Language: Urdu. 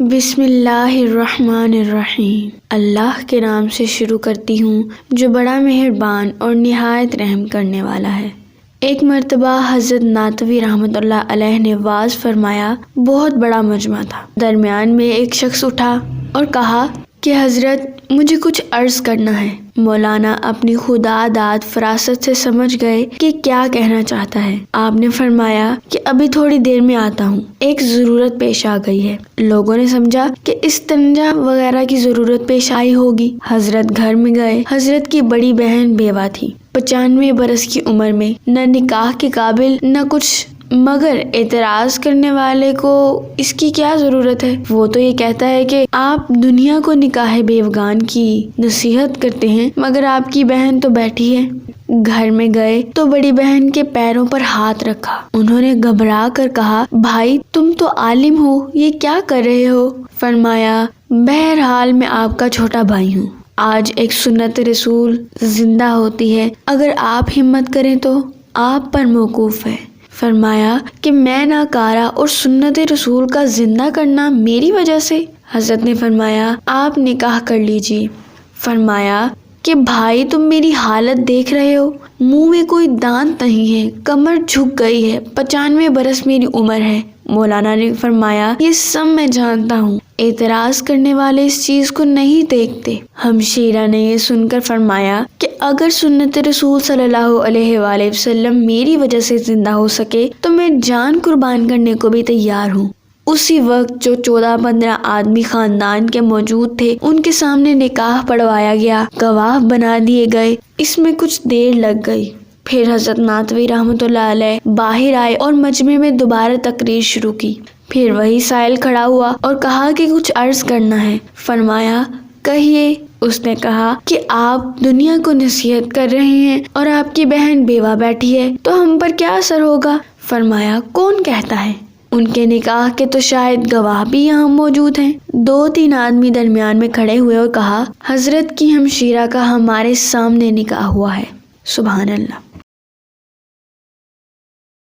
بسم اللہ الرحمن الرحیم۔ اللہ کے نام سے شروع کرتی ہوں جو بڑا مہربان اور نہایت رحم کرنے والا ہے۔ ایک مرتبہ حضرت ناتوی رحمۃ اللہ علیہ نے واعظ فرمایا۔ بہت بڑا مجمع تھا۔ درمیان میں ایک شخص اٹھا اور کہا کہ حضرت مجھے کچھ عرض کرنا ہے۔ مولانا اپنی خدا داد فراست سے سمجھ گئے کہ کیا کہنا چاہتا ہے۔ آپ نے فرمایا کہ ابھی تھوڑی دیر میں آتا ہوں، ایک ضرورت پیش آ گئی ہے۔ لوگوں نے سمجھا کہ استنجا وغیرہ کی ضرورت پیش آئی ہوگی۔ حضرت گھر میں گئے۔ حضرت کی بڑی بہن بیوہ تھی، 95 برس کی عمر میں، نہ نکاح کے قابل نہ کچھ، مگر اعتراض کرنے والے کو اس کی کیا ضرورت ہے؟ وہ تو یہ کہتا ہے کہ آپ دنیا کو نکاح بیوگان کی نصیحت کرتے ہیں، مگر آپ کی بہن تو بیٹھی ہے۔ گھر میں گئے تو بڑی بہن کے پیروں پر ہاتھ رکھا۔ انہوں نے گھبرا کر کہا، بھائی تم تو عالم ہو، یہ کیا کر رہے ہو؟ فرمایا، بہرحال میں آپ کا چھوٹا بھائی ہوں۔ آج ایک سنت رسول زندہ ہوتی ہے، اگر آپ ہمت کریں تو آپ پر موقوف ہے۔ فرمایا کہ میں ناکارہ اور سنت رسول کا زندہ کرنا میری وجہ سے؟ حضرت نے فرمایا، آپ نکاح کر لیجئے۔ فرمایا کہ بھائی تم میری حالت دیکھ رہے ہو، منہ میں کوئی دانت نہیں ہے، کمر جھک گئی ہے، 95 برس میری عمر ہے۔ مولانا نے فرمایا، یہ سب میں جانتا ہوں، اعتراض کرنے والے اس چیز کو نہیں دیکھتے۔ ہمشیرہ نے یہ سن کر فرمایا کہ اگر سنت رسول صلی اللہ علیہ وآلہ وسلم میری وجہ سے زندہ ہو سکے تو میں جان قربان کرنے کو بھی تیار ہوں۔ اسی وقت جو 14-15 آدمی خاندان کے موجود تھے ان کے سامنے نکاح پڑھوایا گیا، گواہ بنا دیے گئے۔ اس میں کچھ دیر لگ گئی۔ پھر حضرت ناتوی رحمۃ اللہ علیہ باہر آئے اور مجمع میں دوبارہ تقریر شروع کی۔ پھر وہی سائل کھڑا ہوا اور کہا کہ کچھ عرض کرنا ہے۔ فرمایا، کہیے۔ اس نے کہا کہ آپ دنیا کو نصیحت کر رہے ہیں اور آپ کی بہن بیوہ بیٹھی ہے، تو ہم پر کیا اثر ہوگا؟ فرمایا، کون کہتا ہے؟ ان کے نکاح کے تو شاید گواہ بھی یہاں موجود ہیں۔ 2-3 آدمی درمیان میں کھڑے ہوئے اور کہا، حضرت کی ہمشیرہ کا ہمارے سامنے نکاح ہوا ہے۔ سبحان اللہ۔